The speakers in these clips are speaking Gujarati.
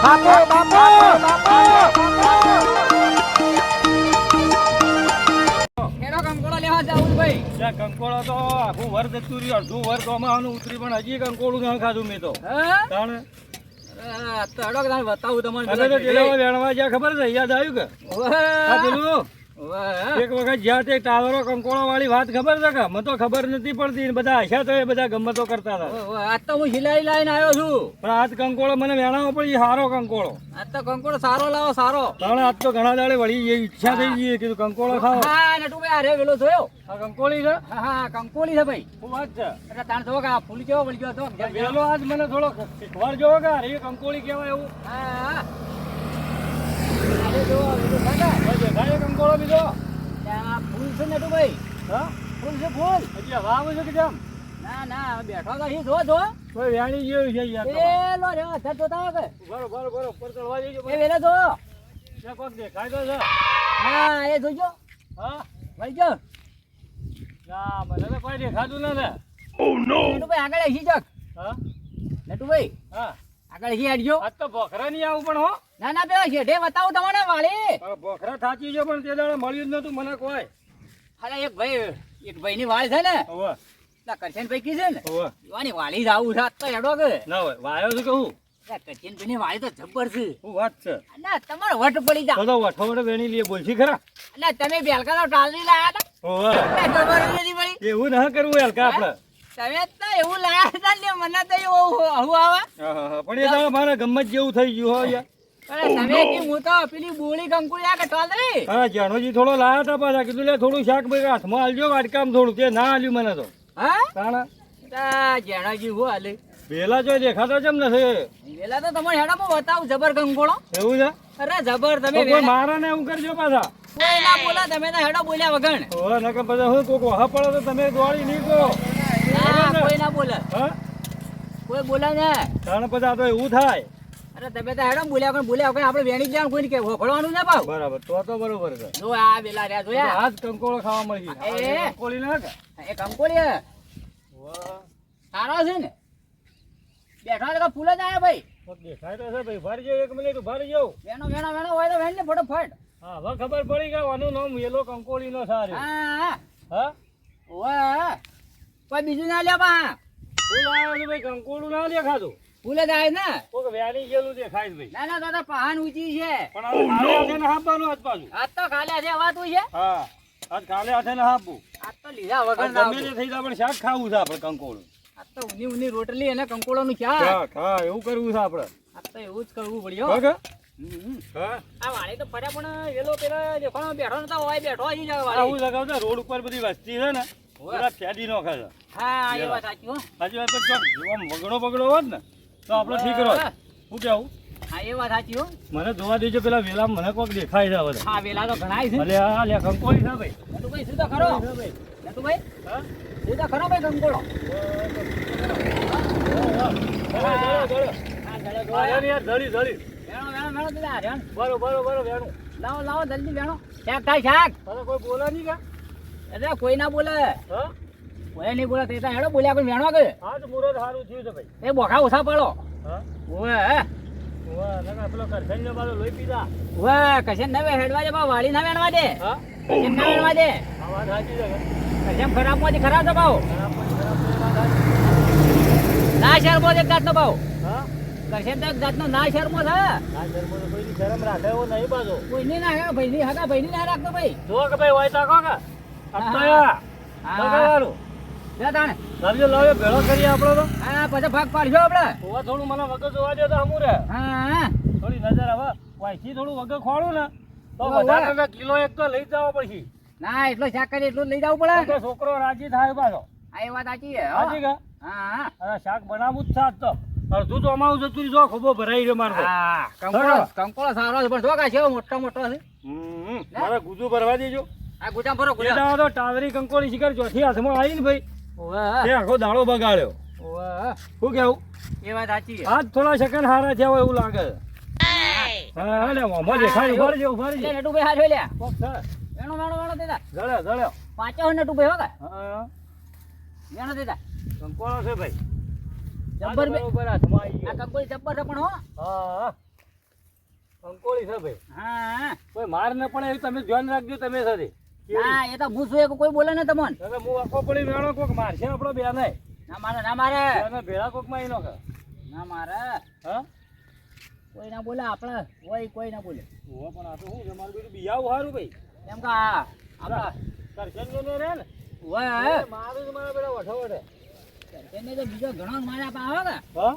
બાપુ બાપુ એનો કંકોડો લેવા જાવું ભાઈ. ત્યાં કંકોળો તો આખું વર જતું રહ્યું, અડધું વર તો આનું ઉતરી, પણ હજી કંકોળું ના ખાધું મેં તો. હા? તાણે અરે, તો હેડો કે તારે બતાવું તમને તમે તો પેલા વેણવા જ્યાં ખબર છે, યાદ આવ્યું કે આ પેલું વાહ. એક વખત જ્યાં તે ટાવરો કંકોળો વાળી વાત ખબર છે કે? મને તો ખબર નથી પડતી ને બધા હસ્યા તો એ બધા ગમતો કરતા હતા. આજ તો હું સિલાઈ લાઈને આવ્યો છું. પણ આજ કંકોળો મને વેણાવો પડી, સારો કંકોળો. આજ તો કંકોડો સારો લાવો સારો. તાણે આજ તો ઘણા દાડે વળી ગઈ, ઈચ્છા થઈ ગઈ કીધું કંકોળો ખાઓ. હા નટુભાઈ આ રે વેલો જોયો. આ કંકોળી છે? હા હા કંકોલી છે ભાઈ. શું વાત છે? એટલે તાણ જો કે આ ફૂલ કેવો વળી ગયો તો. વેલો આજ મને થોડો શીખવાડજો કે આ રે કંકોળી કહેવાય એવું. હા અરે જો વેલો કાકા. હવે દેખાય છે કંકોળો બીજો? ત્યાં ફૂલ છે નટુભાઈ. હા? ફૂલ છે ફૂલ. હજી હવા આવે છે કે કેમ? ના ના બેઠો તો અહીં જો જો. કોઈ વેણી જેવું છે યાર તો. પેલો રે અધર જોતા હોય કે. બરો ઉપર ચડવા જઈજો. એ વેલો જો. ત્યાં કોક દેખાય તો છે. હા એ જોજો. હા? વળી ગયો. ના મને તો કોઈ દેખાતું નથી. નટુભાઈ આગળ અહીં જક. હા? નટુભાઈ હા? આગળ અહીં હટજો. આજ તો ભોખરા નહીં આવું પણ હો. ના ના પેલો શેઠે બતાવું તમને વાળી. ભોખરા થાચી ગયો પણ તે દાડે મળ્યું જ નતું મને કોઈ. અરે એક ભાઈની વાળ છે ને હવે પેલા કરશનભાઈ કી છે ને હવે એવાની વાળી જ આવું છે આજ તો હેડો કે ના હોય વાયો છે કહું. કરશનભાઈની વાળી તો જબ્બર છે. શું વાત છે? ના તમારે વટ પડી જા. તો વઠો વઠો વેણી લઈએ બોલશી ખરા. એટલે તમે બેલકા તો ટાલરી લાયા હોવે. હતા ખબર નથી પડી. એવું ના કરવું યાર આપણે. તમે તો એવું લાયા હતા ને મને તો એવું આવું આવે. પણ એ દાડે મારા ગમત જેવું થઈ ગયું હો યાર. અરે તમે કે હું તો પેલી બોળી કંકુડી આ કે ટાલરી. હા જાનોજી થોડો લાયા હતા પાછા, કીધું લે થોડું શાક ભાઈ હાથમાં આલજો વાટકામ થોડું, તે ના આલ્યું મને તો. હા તાણા જેણાજી હું હાલે પેલા જો દેખાતો જેમ નથી. પેલા તો તમારે હેડામાં બતાવું જબર કંકોડો. એવું છે? અરે જબર તો તમે કોઈ મારા ને એવું કરજો પાછા. કોઈ ના બોલા તમે તો હેડો બોલ્યા વગર. હવે નકર પછી હું કોક વહા પડે તો તમે દોડી નહીં કહો. ના કોઈ ના બોલે. હા? કોઈ બોલે ને. તાણે પછી આ તો એવું થાય. અરે તમે તો હેડો બોલ્યા વગર આપણે વેણી જવાનું કોઈ કે વફળવાનું ના પાવ. બરાબર તો બરોબર છે. જો આ વેલા રહ્યા જોયા. આજ કંકોળો ખાવા મળી ગઈ. એ. કંકોળી ના કે? એ કંકોડી હે. વાહ. સારો છે ને બેઠા તો ફૂલ જ આયા ભાઈ. કોક દેખાય તો છે ભાઈ. ભારી જાવ, એક મિનિટ ભારી જાવ. વેણો હોય તો વેણ ને ફટોફટ. હા હવે ખબર પડી કે આનું નામ વેલો કંકોળી નો સારું. હા હા? ઓય કોઈ બીજું ના લે બા. ફૂલ આવ્યો છે ભાઈ, કંકોળું ના લે ખાધું. ફૂલ જ આવે ને. કોક વેણી ગયેલું દેખાય છે ભાઈ. ના ના દાદા પહાણ ઊંચી છે. પણ હવે ખાલે હાથે ને હાંપવાનું આજ પાછું. આજ તો ખાલે છે વાતું છે. હા આજ ખાલે હાથે ને હાંપવું. આજ તો લીધા વગર આજ ના ગમે તે થઈ જાય પણ શાક ખાવું છે આપણે કંકોળું. આજ તો ઊની રોટલી અને કંકોડો નું શાક. શાક હા એવું કરવું છે આપણે. આજ તો એવું જ કરવું પડ્યું. બરાબર? હમ. હા આ વાળી તો ફર્યા પણ વેલો પેલા દેખાણો બેઠો નતો હોય બેઠો અહીં જ આવું વાળી. લગાવતા રોડ ઉપર બધી વસ્તી છે ને પૂરા ફેદી નો ખાય. હા એ વાત સાચી હો. સાચી વાત તો આમ વગડો હોત ને તો આપણો ઠીક રહો. શું કેવું? હા એ વાત સાચી હો. મને જોવા દેજો પેલા વેલા મને કોક દેખાય છે બધા. હા વેલા તો ઘણા છે. અરે આ લે કંકોળી છે ભાઈ. નટુભાઈ સીધા ખરો. ભાઈ નટુભાઈ હા સીધા ખરો ભાઈ કંકોડો. હા જડે યાર ધડી વેણો દીધા રેણ. બરો વેણું. લાવો જલ્દી વેણો. શાક થાય શાક. તારે કોઈ બોલા નહીં કા? અરે કોઈ ના બોલે. હા કોઈ નહીં બોલે તે તો હેડો બોલ્યા કોઈ વેણો કે. હા તો મુરત સારું થયું છે ભાઈ. એ બોખા ઓછા પડો. હા ઓવે વાહ નકા પેલો કરસનનો બાલો લોહી પીધા. ઓવે કશે નવે હેડવા દે બા વાળી ના વેણવા દે. હા કશે ના વેણવા દે. આ વાત સાચી છે. કશે ખરાબમાંથી ખરાબ તો ભાવ. ખરાબ વાત સાચી. ના શરમો એક જાતનો ભાવ. હા કશે તો એક જાતનો ના શરમો છે. આ શરમો તો કોઈની શરમ રાખે એવો નહીં પાછો. કોઈની ના હગા ભાઈની ના રાખતો ભાઈ. જો કે ભાઈ હોય તાકો કે અત્તોયા બગાડવાનું. લે તાણે. લાવ્યો ભેળો કરીએ આપણો તો. હા પછી ભાગ પાડજો આપણે. ઓવા થોડું મને વગર જોવા દે તો હમું રે. હા થોડી નજર હવે વાયથી થોડું વગર ખોળું ને તો ઓવા. વધારે કિલો એક તો લઈ જવો પડશે. ના એટલો શાક કરી એટલું લઈ જવું પડે. તો છોકરો રાજી થાય પાછો. આ એ વાત સાચી છે હો. સાચી કે? હા અરે શાક બનાવવું જ સાત તો અડધું તો અમારું જતું રહ્યું, જો ખોબો ભરાઈ રહ્યો મારો. હા કંકોળો સારો છે પણ જો કાંઈ છે મોટો છે. મારે ગુજુ ભરવા દેજો. આ ગુજામ ભરો એ ગુજામ. દાડો તો ટાવરી કંકોળી શિકાર ચોથી હાથમાં આવી ને ભાઈ ઓવે તે આખો દાડો બગાડ્યો. ઓવે શું કેવું? એ વાત સાચી છે. આજ થોડા સેકન્ડ હારા થયા હોય એવું લાગે છે. હા લે મોમાં દેખાય. ઉભા રહેજો. એટલે નટુભાઈ હાથ વેલ્યા. કોક છે. વેણો દેતા. જળ્યો. પાછો નટુભાઈ હો કે હા વેણો દેતા. કંકોળો છે ભાઈ. જબ્બર બે. બરોબર હાથમાં આવી આ ગયો. કંકોળી જબ્બર છે પણ હો. હા કંકોળી છે ભાઈ. હા કોઈ માર ન પડે એવું તમે ધ્યાન રાખજો તમે સાથે. ના એ તો હું છું એ કોઈ બોલે ને તમને હવે હું આખો પડી વેણો કોક મારશે આપણો બે નહીં. ના મારે ના મારે બેને ભેળા કોક માં ઈ નાખે. ના મારે હા કોઈ ના બોલે આપણે હોય કોઈ ના બોલે ઓહો, પણ આ તો શું છે મારું બેટું બિયાવું સારું ભાઈ. કેમ કે આપણા કરશન ને રે ને હોય મારું તો મારા બેટા વઠો વઠે. એને તો બીજો ઘણો માર્યા પા આવે હા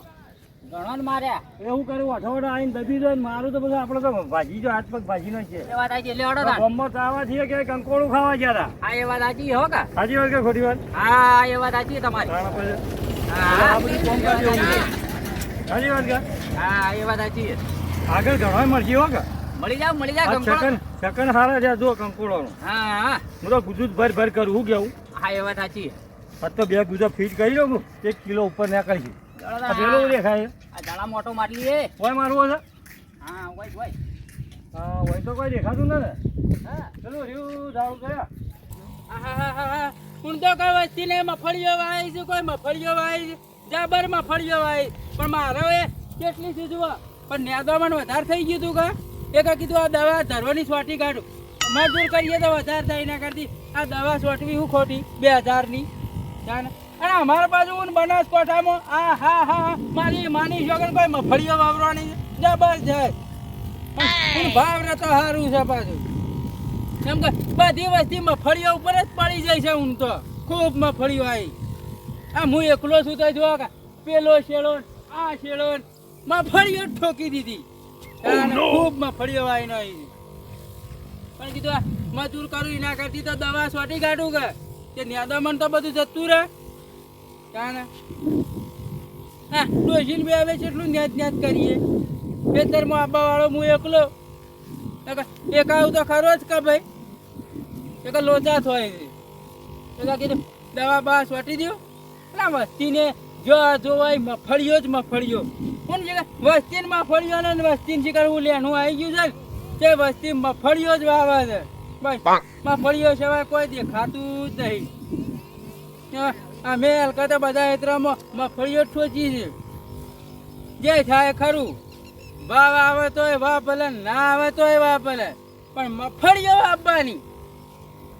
કે ઘણો માર્યા એવું કર્યું વઠો વઠે આવીને દબી જાય ને મારું તો બધું આપણે તો ભાજી જો હાથ પગ ભાજીનો છે. એ વાત આજી એટલે અડો ગમત આવા છીએ કે કંકોળું ખાવા ગયા હતા. હા એ વાત આજી હો કા સાચી વાત કે ખોટી વાત? હા એ વાત આજી તમારી તાણા પછી હા આ બધું કોમ કરી દેવું છે. સાચી વાત કે હા એ વાત આજી આગળ ઘણો મળશે હો કે મળી જાવ આ કંકોડો સેકન્ડ હારા છે જો કંકોળોનો. હા હા હું તો ગુજુત ભર કરું હું કેવું હા એ વાત સાચી આ તો બે ગુજા ફીટ કરી દઉં 1 કિલો ઉપર નીકળી છે. આ પેલું દેખાય આ દાણા મોટો મારલી એ કોઈ મારવો છે? હા હોય હા હોય તો કોઈ દેખાતું ને હા પેલું રહ્યું ઝાડું કર્યા. હું તો કઈ વસ્તી ને મફળીઓ વાય છે કોઈ મફળીઓ વાય છે જબર મફળીઓ વાય પણ મારો એ કેટલી છે જુઓ પણ નેદવામાં વધારે થઈ ગયું તું કા એક કીધું આ દવા ધરવાની સોટી કાઢું મજૂર કરીએ તો વધારે થાય એના કરતી આ દવા સોટવી હું ખોટી 2000 જાણે અને અમારા બાજુ હું બનાસકાંઠામાં હા મારી માની છોકર કોઈ મફળીઓ વાવવાની છે જબરજસ્ત પણ ભાવ તો સારું છે પાછું એમ કે બધી વસ્તી મફળીઓ ઉપર જ પડી જાય છે હું તો ખૂબ મફળીઓ આવી આ હું એકલો છું તો જો પેલો શેડો આ શેડો મફળીઓ જ ઠોકી દીધી ખૂબ મફળીઓ આવી આવી પણ કીધું આ મજૂર કરું એના કરતી તો દવા સોટી કાઢું કે ન્યાદામણ તો બધું જતું રહે કારણ હા ડોસીને બે આવે છે એટલું ન્યાદ કરીએ ખેતરમાં આવવા વાળો હું એકલો એક આવું તો ખરો જ કે ભાઈ એક લોચા થાય છે એક કીધું દવા બા સોટી દો એટલે વસ્તીને જો જોવાય મફળીઓ જ મફળીઓ કોણ છે વસ્તીને મફળીઓ ને વસ્તીને શીખર હું લેણું આવી ગયું છે કે વસ્તી મફળીઓ જ વાવે છે બસ મફળીઓ સિવાય કોઈ દેખાતું જ નહીં અમે હલકા બધા હેતરામાં મફળીઓ જ ઠોચી છે જે થાય ખરું ભાવ આવે તોય વાહ ભલે ના આવે તોય વાહ ભલે પણ મફળીઓ આપવાની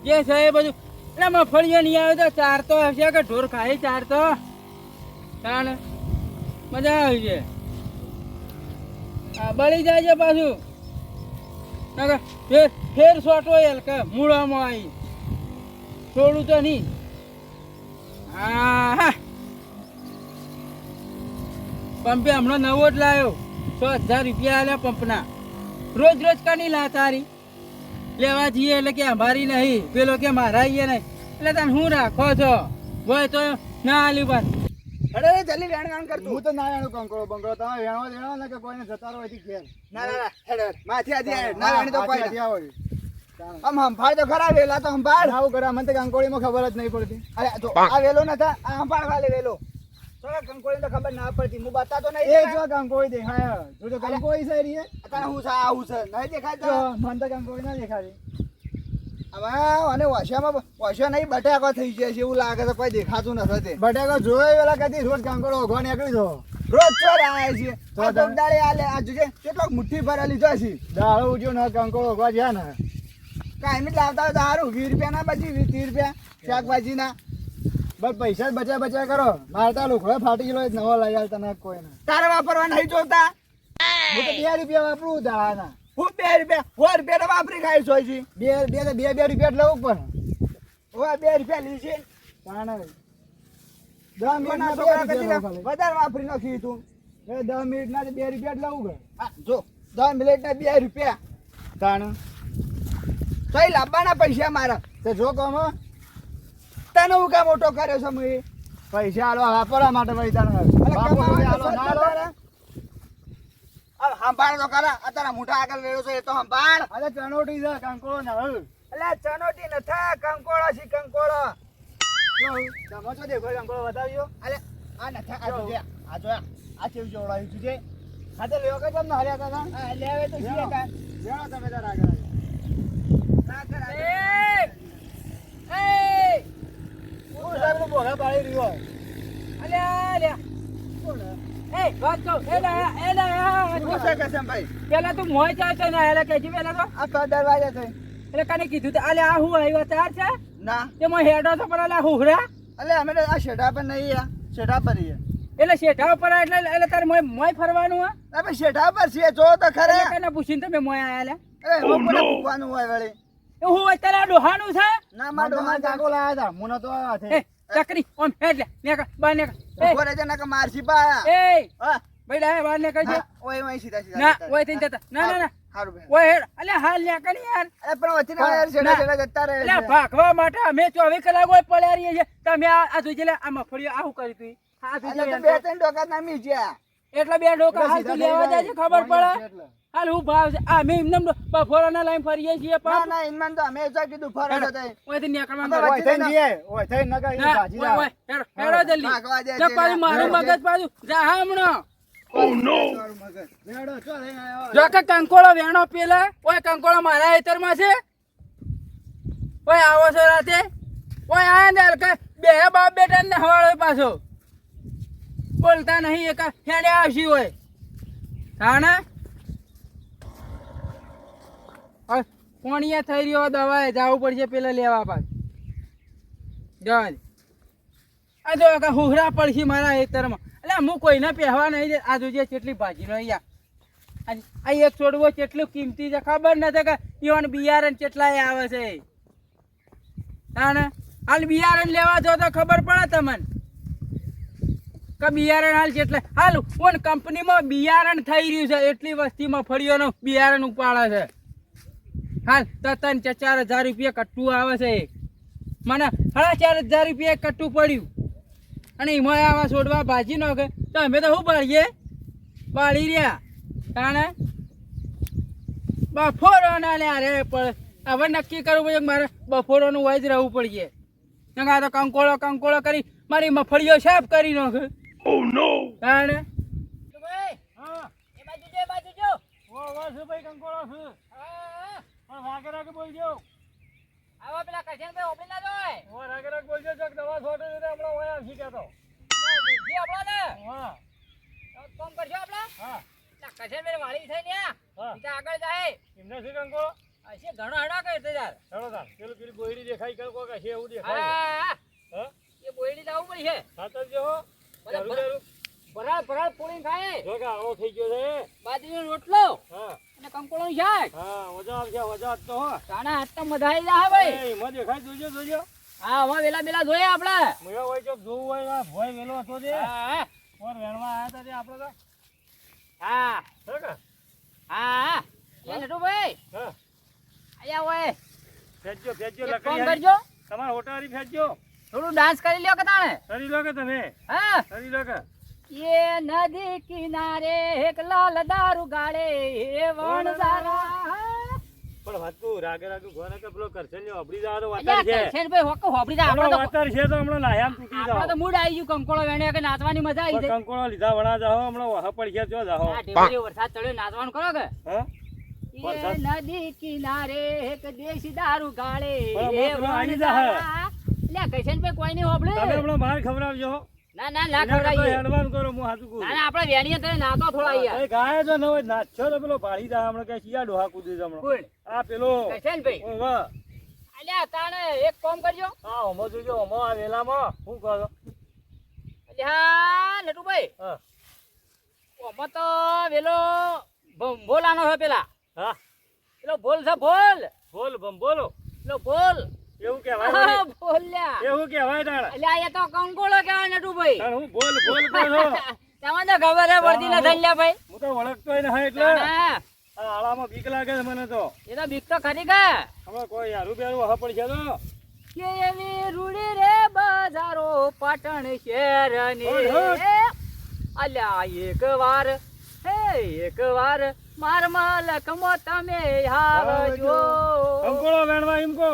જે છે એ બધું એટલે મફળીઓ નહીં આવે તો ચાર તો હશે કે ઢોર ખાય ચાર તો કારણ મજા આવી છે હા બળી જાય છે પાછું ફેર સોટો હલકા મૂળામાં આવી થોડું તો નહીં હા પંપે હમણાં નવો જ લાવ્યો 6000 રૂપિયા આલ્યા પંપના રોજ કાની લા તારી લેવા જઈએ એટલે કે અમારી નહીં પેલો કે મારા આવીએ નહીં એટલે તને હું રાખો છો હોય તો ના આલ્યું પાછું અરે જલ્દી વેણ કર હું તો ના વેણું કંકોળો બંકોળો તમે વેણો ને કે કોઈને જતા રહો એથી ઘેર ના હેડ માથી આજી ના હા, વેણી તો કોઈ હાથી ના. આવો. આમ હંફાળ તો ખરા વેલા તો હંફાળ આવું કરે મને તો કંકોળીમાં ખબર જ નહીં પડતી અરે જો આ વેલો નતા આ હંફાળ ખાલી વેલો તો કંકોળી તો ખબર ના પડતી હું બતાતો એ નહીં જો કંકોળી દેખાય જો તો કંકોળી છે રી તને હું છે આવું છે નહીં દેખાય તો મને તો કંકોળી ના દેખાતી આમાં અને વોશિયા નહીં બટાકો થઈ જાય છે એવું લાગે છે કોઈ દેખાતું નથી તે બટાકા જોયે વેલા કદી રોજ કંકોળો ઓઘો નીકળી જો રોજ ચોર આવે છે તો આ તમે- દાડે આલે આ જોજે કેટલો મુઠ્ઠી ભરેલી જો છે દાળો ઉજ્યો ને કંકોળો ઓઘવા જ્યાં ને કાંઈ લાવતા હોય તો સારું 20 રૂપિયા ના બચી 30 રૂપિયા શાકભાજી ના બસ પૈસા જ બચાય કરો મારતા લોકો ફાટી ગયેલો નવો લઈ આવતા ના કોઈ ને તારે વાપરવા નહીં જોતા હું તો 2 રૂપિયા વાપરું દાળાના હું 2 રૂપિયા 4 રૂપિયા તો વાપરી ખાઈશ હોય છે 2 રૂપિયા જ લઉં પણ હવે 2 રૂપિયા લી છે તાણે 10 કોના મિનિટના છોકરા 2 કદી રૂપિયા ખાલી. વધારે વાપરી નાખી તું 10 મિનિટના 2 રૂપિયા જ લઉં કે હા, જો 10 મિનિટના 2 રૂપિયા તાણે તો એ લાવવાના પૈસા મારા તે જો કમ તને હું કા મોટો કર્યો છે મેં પૈસા આલો વાપરવા માટે પૈસા ના અલા બાપુ કમાવા જોડે તો આલો ના આલો તારા. હવે સંભાળ તો ખરા અત્યારે મોટા આગળ વેળો છે એ તો સંભાળ અરે ચણોટી છે કંકોળો ના હળ એટલે ચનોટી નથા કંકોળો છે કંકોળો તમે છો દેખો કંકોળો બતાવ્યો અલે આ નથા આ જો. જોજે આ જો આ કેવું જોડાયું છે જે ખાતે લેવો કે તમને હર્યા હતા આ લેવે તો છીએ કા લેણો તમે તાર આગળ ના કરા હું સાહેબ નો બોરા પાડી રહ્યો અલ્યા અલ્યા એ વાત કહું એ ના શું છે કસમભાઈ? પેલા તું મોય ચા છે ને એટલે કેજી પેલા તો આ તો દરવાજા થઈ. એટલે કને કીધું તો અલે આ હું આવ્યો તાર છે ના તે મો હેડો તો પર અલે હુહરા એટલે અમે તો આ શેઢા પર નહીં આ શેઢા પર છીએ. એટલે શેઠા ઉપર એટલે તારે મોય ફરવાનું હા આપણે શેઢા પર છીએ જો તો ખરે. એટલે કને પૂછીને તમે મોય આયા એ લોકોને પૂછવાનું હોય વળી. એ હું હોય તારા ડોહાનું છે ના મને માડો તો મારા કાકો લાયા હતા મુનો તો આ એ હાથે. ચકરી ઓમ હેડ લે નેકા બા નેકા ઉભો રહેજે નકર મારસી પાયા. એ હા ભાઈ લા બહાર નેકળ છે હા, ઓય ઓય સીધા સીધા ના જતા. ઓય થઈને જતા ના હારું બેન. ઓય હેડ અલે હાલ નેકળ યાર અરે પણ વચ્ચે ના યાર શેઢા શેઢા જતા રહે એટલે છે. ભાગવા માટે અમે 24 કલાક હોય પડ્યા રહીએ છીએ તમે આ જોઈ લે આ મફળીઓ આવું કરી તું આ એટલે જોઈ તો લે બે ત્રણ ડોકા નામી જ્યાં. એટલે બે ડોકા હાલ તું લેવા જાય છે ખબર પડે એટલે. હાલ હું ભાવ છે આ મેં એમને બફોરાના લાઈન ફરીએ છીએ ના પણ ના ઇનમાન તો અમે જો કીધું ફરજ હતા. ઓયથી નીકળવા અમે માંડો. ઓય થઈને જઈએ, ઓય થઈને નકર ઈ ના, ભાજી ઓય, લાવે. ઓય, હેડો, હેડો જલ્દી. ભાગવા દે જો છે પાછું ને. મારું મગજ પાછું જા હા હમણાં. મારું મગજ. લેડો, ચો લઈને આવ્યો. જો કે કંકોળો વેણો પેલા ઓય કંકોળો મારા ખેતરમાં છે ઓય આવો છો રાતે ઓય આયા ને હલકા બે બાપ બેટા ને હવાળો પાછો બોલતા નહીં એક હેડે આવશી હોય હા ને કોણીયા થઈ રહ્યો દવાએ જવું પડશે પેલા લેવા પાછું જવા દે આ જો કે હુહરા પડશે મારા ખેતરમાં એટલે હું કોઈને પહેવા નહીં દે આ જોજે કેટલી ભાજી નો અહીંયા આ એક છોડવો કેટલું કિંમતી છે ખબર નથી કે ઈવન બિયારણ કેટલાય આવે છે હા ને હાલ બિયારણ લેવા જો તો ખબર પડે તમને કે બિયારણ હાલ કેટલા હાલ કોણ કંપનીમાં બિયારણ થઈ રહ્યું છે એટલી વસ્તીમાં ફળીઓનું બિયારણ ઉપાડે છે હાલ તો 3-4 હજાર રૂપિયા કટ્ટું આવે છે એક મને 4,500 રૂપિયા કટ્ટું પડ્યું અને એમાં આવા છોડવા ભાજી નાખે તો અમે તો શું બાળીએ બાળી રહ્યા તાણે બફોરો ના લે અરે પણ હવે નક્કી કરવું પડે કે મારે બફોરોનું હોય જ રહેવું પડશે નકા તો કંકોળો કરી મારી મફળીઓ સાફ કરી નાખે તાણે હા એ બાજુ જો ઓ શું ભાઈ કંકોળો છું પણ રાગે રાગે બોલજો આવા પેલા કશનભાઈ ઓપી ના જોય ઓ રાગે રાગે બોલજો ચક દવા છોટે છે હમણાં ઓય આવશી કહેતો જી આપણા હા ને કોમ કરજો આપણે હા કશનભાઈ વાળી થઈ ને હા બીજા આગળ જાય એમને શું કંકોળો હશે ઘણો હડા કરતો યાર હેડો તાર પેલી બોયડી દેખાય કંકો કે છે એવું દેખાય હા હા એ બોયડી જવું પડશે ખાતર જો હો ભરાળ પૂરી ખાય જો કે આવો થઈ ગયો છે બાજરીનો રોટલો હા અને કંકોળો શાક હા મજા આવશે મજા આજ તો હો તાણા હાથ તો મધાઈ જા ભાઈ એ એમાં દેખાય જોજો હા હવે વેલા જોઈએ આપણે મુયા હોય ચોક જોવું હોય ના ભોય વેલો હતો જે હા ઓર વેણવા આયા તા જે આપણે તો હા હે કે હા એ નટુ ભાઈ હા આયા હોય ફેજજો એક લકડી કામ આલી. કરજો તમાર હોટારી ફેજજો થોડું ડાન્સ કરી લ્યો કે તાણે કરી લો કે તમે હા કરી લો કે ये नदी किनारे एक लाल दारू गाड़े हे वणजारा પણ વાતું રાગે રાગે ઘોને કે પેલો કરછલ્યો અબડી જાતો અલ્યા વાતર છે કરશન ભાઈ હોકો હોબડી જા આપણો આપણો તો વાતર છે તો હમણાં લાયામ તૂટી આપણો તો જાવ મૂડ આવી ગયું કંકોળો વેણે કે નાચવાની મજા આવી પણ કંકોળો લીધા વણા જાઓ હમણાં વહ પડી ગયા જો જાઓ આ ઢેબરી વરસાદ ચડ્યો નાચવાનું કરો કે હા ये नदी किनाરે એક દેશી દારૂ ગાળે પણ હે હમણાં આવી જા હે. વણજારા અલ્યા કરશન ભાઈ કોઈ નહીં હોબળે તમે હમણાં બહાર ખવડાવજો હો. ના ના એના ખવડાવીએ કરતા હેડવાન કરો હું હાથું કું ના ના આપણે વેણીએ તો નાચો થોડા યાર એ ગાય જો ન હોય નાચ્યો તો પેલો ભાડી જા હમણાં કે શિયા ડોહા કૂદી છે હમણાં કોણ આ પેલો કરશન ભાઈ ઓ વાહ અલ્યા તાણે એક કામ કરજો હા ઓમો જોજો ઓમો આ વેલામાં શું કહો છો અલ્યા નટુભાઈ હા ઓમાં તો વેલો ભોલાનો છે પેલા હા પેલો ભોલ છે ભોલ બોલ બમ બોલો પેલો ભોલ એવું કહેવાય હા, વળી. ભોલ્યા એવું કહેવાય તાણ અલ્યા એ તો કંકોળો કહેવાય નટુભાઈ તાણ હું બોલ બોલ કહો છો તમને તો ખબર હે પડતી નથી લ્યા ભાઈ હું તો ઓળખતોય નહીં એટલે હા, આ આળામાં બીક લાગે છે મને તો એ તો બીક તો ખરી કે હવે કોઈ યારું બેરું હપડ છે તો કે એવી રૂડી રે બજારો પાટણ શહેરની ઓય, અલ્યા એક વાર માર મલકમાં તમે આવજો કંકોળો વેણવા એમ કહો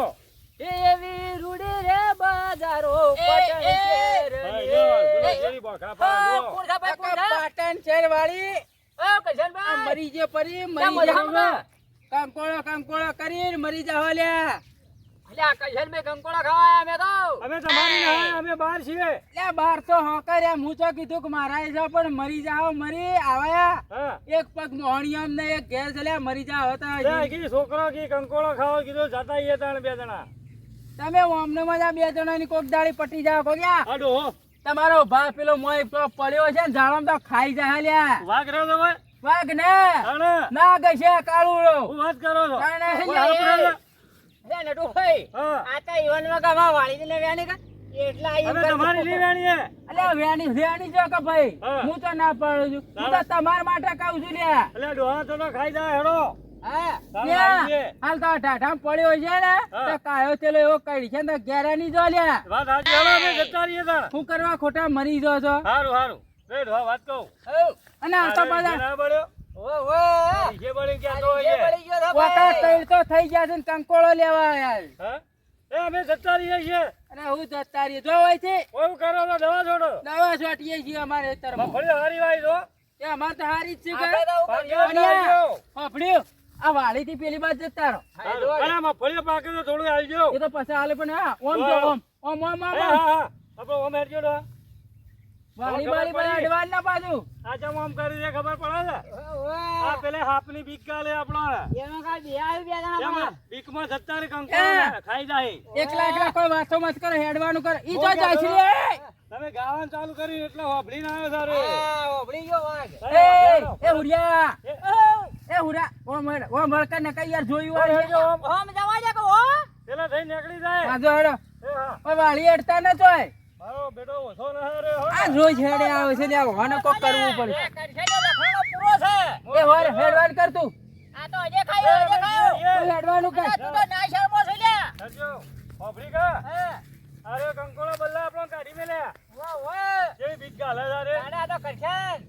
એવી રૂડી રે બજારો પાટણ ભાઈ જો શહેરની જેરી બોખા પા જો પાટણ શહેર વાળી મરી જે પરી મરી જાવ. કંકોળો કરીને મરી જાવ લ્યા એટલે આ કૈશનભાઈ કંકોડા ખાવા આયા અમે તો. અમે તમારી ના આયા, અમે બહાર છીએ. એટલે બાર તો હોકર્યા હું તો કીધું કે મારા છે પણ મરી જાઓ મરી આવ્યા. હા એક પગ મોહણીયમ ને એક ઘેર છે લ્યા મરી જાઓ હતા લે, હજી. કીધું છોકરો કી કંકોળો ખાવા કીધું જતા આઈએ તાણ બે જણા. તમે ઓમને મજા બે જણાની કોક દાડી પટી જાઓ કોગ્યા. આ ડોહો તમારો ભા પેલો મોય પેલો પડ્યો છે ને જાણો તો ખાઈ જાય લ્યા. વાઘ રહ્યો તો ભાઈ વાઘ ને તાણે ના ગશે કાળુડો. હું વાત કરો છો તાણે કોઈ હારું કરે? એટલે હા અમે તમારી લઈ વેણી હે. વેણી વેણી જો કે ભાઈ હા. હું તો ના પાડું છું હું તો તમારા માટે કહું છું લ્યા. એટલે ડોહા તો ખાઈ જાય હેડો. હા તારે લ્યા, આવી છે. હાલ તો ઢાઢામાં પડ્યો છે ને હા. તો કાયો તેલો એવો કઈ છે ને ઘેરા ની જો લ્યા. વાત સાચી હેડો અમે જતા રહીએ તાણ. શું કરવા ખોટા મરી જો છો. હારું હારું લે ડોહા વાત કહું. અને આ તો પાછા ના બળ્યો જે બળી ક્યાં તો હોય છે. વાકા તૈર તો થઈ ગયા છે ને કંકોળો લેવા યાર. હા એ અમે જતા રહીએ છીએ. અને હું જતા રહી જો હોય છે કોઈ કરો તો દવા છોડો. દવા છોટીએ છીએ અમારે તરફ. મગફળી હારી વાય તો એ અમારે તો હારી જ છે પાકી અને આવજો. ફફડ્યું આ વાળી થી પેલી બાજુ જતા રહો. હારું. અને મગફળી પાકે તો થોડું આવજો. એ તો પછી હાલે પણ હા ઓમ જો ઓમ ઓમ ઓમ ઓમ હા હા આપણો ઓમ હેડજો ડોહા. વાળી ખબર વાળી પડી. અડવાન ના બાજુ. આ ચમ આમ કરી દે ખબર પડે છે. આ પેલે હાપની બીક કાલે આપણો એમાં બીકમાં જતા રે કંકોડો ખાઈ જાય. એકલા એકલા કોઈ વાતો મત કરે હેડવાનું કરે ઈ તો જાય છે રે. તમે ગાવાનું ચાલુ કર્યું એટલે હોભળીને આવ્યો સારું. એ હુડિયા એ હુડા ઓ મળકા ને કઈ યાર જોયું હોય છે. પેલા થઈ નીકળી જાય. બાજુ હેડો એ હા ઓ વાળી હેડતા ન જોય. મારો બેટો ઓછો ન હારે હો. આ રોજ હેડે આવે છે લ્યા હોને કોક કરવું પડે. એ હોર હેડવાન કર તું. તું હેડવાનું કર. કરજો. હોભળી કા? અરે કંકોડો બલ્લા આપણો કાઢી મેલ્યા. કેવી બીક ગાલે તારે?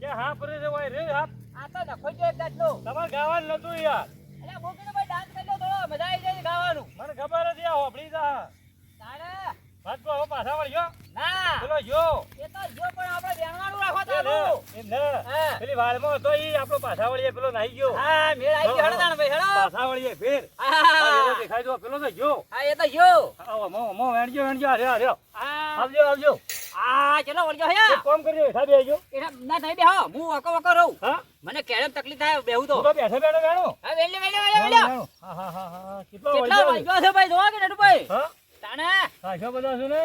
કે હાપ રે છે હોય રે હાપ. તમારે ગાવાનું નતું યાર. મને ખબર હતી આ હોભળી જા. વાત તો હવે પાછા વળ્યો. પેલો જો. એ ને. પેલી વાળમાં હતો ઈ આપણો પાછા વળીએ પેલો નાઈ ગયો. પાછા વળીએ ફેર. આ પેલો દેખાય તો પેલો તો જો. આવો મો વેણજો વેણજો આર્યો આર્યો. આવજો આવજો. એક કામ કરજો હેઠા બેહજો. હા? મને કેળમ તકલીફ થાય બેહું તું તો બેઠે બેઠે વેણો. હા વેલ્લે વેલ્લે વેણો. હા હા હા હા. કેટલો કેટલા વળ્યો? વાગ્યો છે ભાઈ જોવા કે નટુભાઈ હા? તાણે ખાશો બધા છે ને?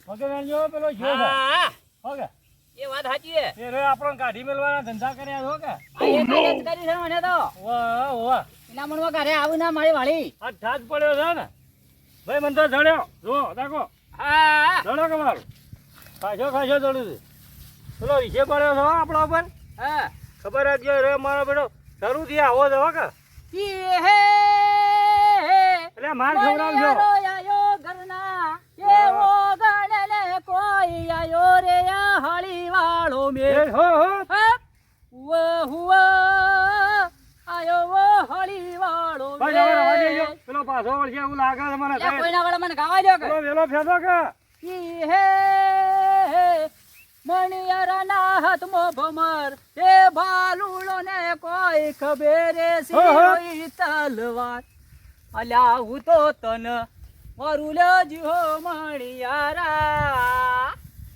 ઓકે વેણજો પેલો જો છે. હા ઓકે. એ વાત સાચી છે એ રે આપણો કાઢી મેલવાના ધંધા કર્યા છો કે? આ એક જ કરી છે મને તો વાહ વાહ. એના મનમાં ઘરે આવું ના મારી વાળી આ ઠાજ પડ્યો છે ને ભાઈ મને તો જડ્યો જુઓ દાખો હા જડો કે મારું ખાશો ખાશો જડું છે પેલો વિશે પડ્યો છો આપણા ઉપર હા ખબર રાખજો રે મારો બેટો શરૂ થી આવો છે હો કે ઈ હે એટલે માર ખવડાવજો આયો ઘરના એવો ગણને કોઈ આયો રે આ હળી વાળો મે એ હો હો હુવા આયો વો હળી વાળો ભાઈ હવે રવા દેજો પેલો પાછો વળશે એવું લાગે છે મને સાહેબ. કોઈના વડે મને ગાવા દો કે પેલો વેલો ફેંદો કે ઈ હે મણિયારના હાથમાં ભમર એ ભાલુડો ને કોઈ ખબરે સિરોઈ તલવાર અલ્યા હું તો તન મારું લજો મણિયારા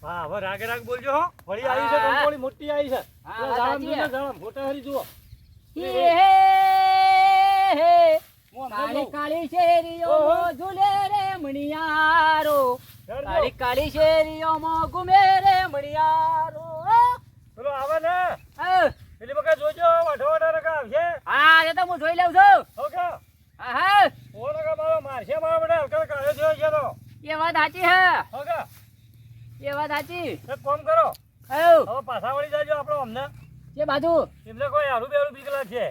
હા હવે રાગે રાગ બોલજો હો વળી આવી છે કંકોળી મોટી આવી છે હા, પેલો વાત જામ સાચી દીને છે. જામ ફોટા હરી જુઓ ઈ હે હું આમ કાળી જોઉં. કાળી શેરીઓ ઓહો. ઝૂલે રે મણિયારો હેડજો. કાળી કાળી શેરીઓ માં ઘુમે રે મણિયારો પેલો આવે ને હા પેલી વખત જોજો વાઠો વાઠો રકા આવશે એ તો હું જોઈ લઉં છું ઓકે હા હા ઓ રકા મારો મારશે મારો બેટા હલકા કાઢ્યો થયો છે તો એ વાત સાચી હે ઓકે એ વાત સાચી એક કામ કરો હઉ હવે પાછા વળી જાજો આપણો અમને જે બાજુ એમને કોઈ હારું બેરું બીક લાગશે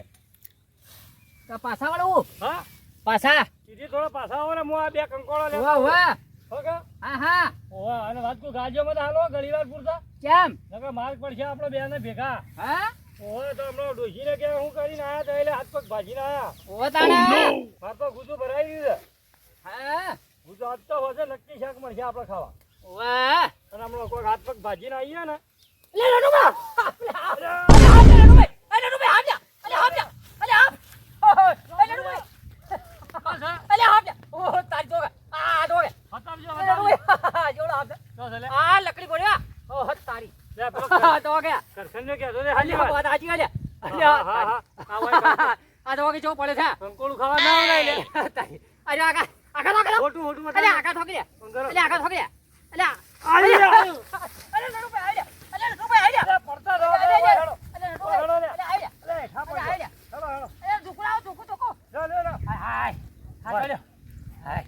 તો પાછા વાળું હા પાછા સીધી થોડો પાછા આવો ને હું આ બે કંકોળો લેતો વાહ વાહ ઓકે હા હા ઓવા અને વાત કો ગાજો મત હાલો ઘણી વાર પૂરતા કેમ નકર માર્ગ પડશે આપણો બે ને ભેગા હા ઓવે તો હમણાં ડોશીને કે હું કરીને આયા તો એટલે હાથ પગ ભાજીને આયા ઓ તાણા માર તો ગુજુ ભરાઈ ગયું છે હા ગુજુ આજ તો હોશે નક્કી શાક મળશે આપણે ખાવા વાહ અને હમણાં કોઈ હાથ પગ ભાજીને આવીએ ને લે રણુબા અલે રણુભાઈ અલે રણુભાઈ હાપ જા અલે હાપ જા અલે હાપ અલે રણુભાઈ અલે હાપ જા ઓહો તો છે લે. આ લકડી પડ્યા ઓ હત તારી લે પેલો તો ગયા કરશનને કહેતો લે હાજી હાજી વાત સાચી વાત હા હા હા આ વાય આ તો કે ચો પડે છે કંકોળું ખાવા ના આવે લે અરે આગા આગા તો ખોટું ખોટું અરે આગા થોકી પંદર અરે આગા થોકી અરે આઈ જા. અરે નડુભાઈ આઈ અરે નડુભાઈ આઈ લે પડતા રહો હેડો અરે નડુભાઈ લે આઈ લે ખા પડો આઈ હેડો હેડો અરે દુકડાઓ દુકુ દુકુ લે લે લે હાય હા ચડ્યો હાય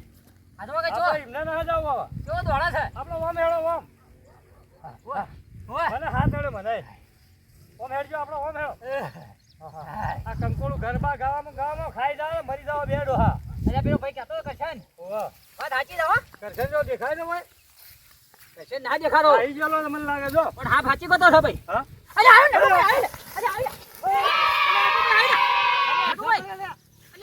આ તો કે આ જો તો એમને ના જાવ બાબા જો દોડા છે આપણો ઓમ હેડો ઓમ ઓય મને હાથ હેડો મને ઓમ હેડજો આપણો ઓમ હેડો આ કંકોળું ગરબા ગાવામાં ખાઈ જાવ મરી જાવ બેડો હા અરે પેલો ભાઈ કહેતો કરશન ઓવા વાત સાચી છે હો કરશે જો દેખાય ને ભાઈ કરશન ના દેખાડો આઈ ગયેલો ને મને લાગે જો પણ હા સાચી કતો છે ભાઈ હા અરે આવ્યો ને નડુભાઈ અરે આવ્યો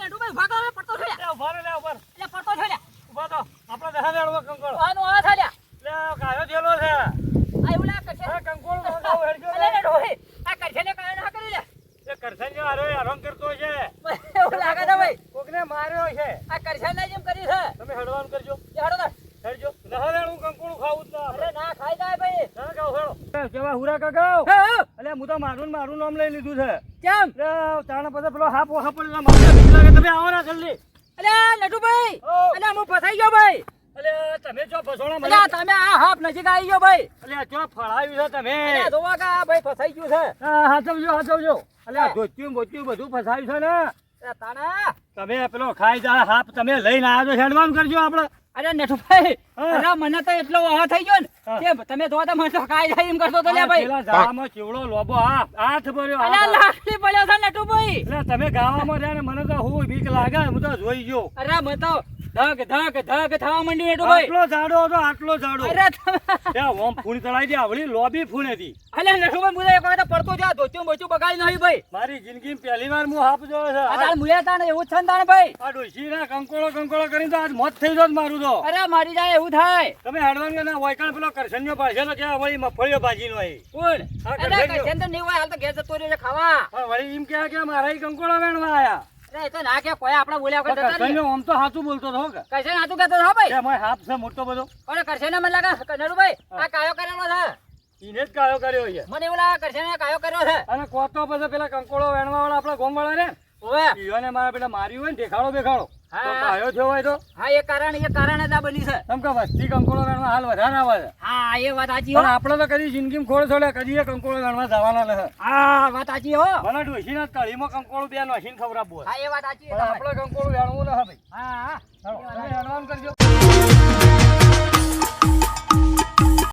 નડુભાઈ ભાગો હવે પડતો છે લે ઉભા રે લે ઉભા રે. એટલે પડતો છે ઉભા તો આપણો દેખા દેડો કંકોળો આનો આ થાલ્યા લે કાયો થયેલો છે આ એવું લાગે કરશન આ કંકોળું માં ગાવ હેડજો અરે નડુભાઈ આ કરશને કાય ના કરી લે એ કરશે જો આરો આરામ કરતો છે એવું લાગે છે ભાઈ કોકને માર્યો છે આ કરશને જેમ કરી છે તમે હડવાનું કરજો એ હડો તાર હેડજો ના હેડું કંકોળું ખાવું જ ના અરે ના ખાઈ જાય ભાઈ ના ગાવ હેડો કેવા હુરા કાકા અલે હું તો મારું નામ લઈ લીધું છે કેમ લે તાણે પછી પેલો હાપ પડેલા મારે બીક લાગે તમે આવો ના જલ્દી અરે નટુભાઈ ઓ. અરે હું ફસાઈ ગયો ભાઈ અલે તમે જો ફસોણા મને અરે તમે આ હાફ નજીક આવી ગયો ભાઈ અલે જો ફળાવ્યું છે તમે અરે જોવા કે આ ભાઈ ફસાઈ ગયું છે હાચવજો અલે આ ધોતિયું બોતિયું બધું ફસાવ્યું છે ને અરે તાણા તમે પેલો ખાઈ જા હાપ તમે લઈને આવ્યો છો હેડવાનું કરજો આપણે અરે નટુભાઈ હા. અરે મને તો એટલો વાહ થઈ ગયો હા. ને કે તમે જોવા તો મને તો કાઈ જાય એમ કરતો તો લે ભાઈ પેલા ઝાડામાં ચીવડો લોબો હાથ ભર્યો અરે હાથ. લાકડી પડ્યો છે નટુભાઈ એટલે તમે ગાવામાં રહ્યા ને મને તો હું બીક લાગે હું તો જોઈ ગયો અરે મને તો ધક ધક ધક થવા માંડ્યું નટુભાઈ આટલો ઝાડો હતો આટલો ઝાડો અરે તમે ત્યાં ઓમ ફૂણ ચડાઈ દે આવડી લોબી ફૂણ હતી અરે નટુભાઈ મુદા એક વખત પડતો જા ધોત્યું બોચ્યું બગાડી નહીં ભાઈ મારી જિંદગીમાં પહેલી વાર હું હાપ જોયો છે આ તાર મુયા તાણ એવું જ છે ને તાણ ભાઈ આ ડોશીના કંકોળો કરીને તો આજ મોત થઈ જોત મારું તો અરે મારી જાય એવું થાય તમે હેડવાન ના વૈકણ પેલો કરશન્યો પાડશે તો ક્યાં વળી મગફળીઓ ભાજીનો અહીં કોણ હા, અરે કરશનજો. કરશન તો નહીં હોય હાલ તો ઘેર જતો રહ્યો છે ખાવા પણ વળી એમ કે મારા ઈ કંકોળા વેણવા આયા અરે એ તો ના કે કોઈ આપણા બોલ્યા વગર જતા નહીં કરશન્યો આમ તો સાચું બોલતો હતો કે કરશન હાથું કહેતો હતો ભાઈ કે મોય હાપ છે મોટો બધો અને કરશન મને લાગે નટુભાઈ આ કાયો કરેલો છે ઈને જ કાયો કર્યો છે મને એવું લાગે કરશન કાયો કર્યો છે અને કોતો પછી પેલા કંકોળો વેણવા વાળા આપણા ગોમ વાળા ને ઓવે ઈયોને મારા પેલા માર્યું હોય ને દેખાડો બેખાડો હા. તો કાયો થયો હોય તો હા એ કારણ જ આ બની છે એમ કે વસ્તી કંકોળો વેણવા હાલ વધારે આવે છે હા એ વાત સાચી પણ હો આપણે તો કદી જિંદગીમાં ખોડ છોડે કદી એ કંકોળો વેણવા જવાના નથી હા વાત સાચી હો મને ડોશીના તળીમાં કંકોળું બે નોશીને ખવડાવવું હોય. હા એ વાત સાચી પણ આપણે કંકોળું વેણવું ના ભાઈ હા હા ચાલો, તમે વેણવાનું કરજો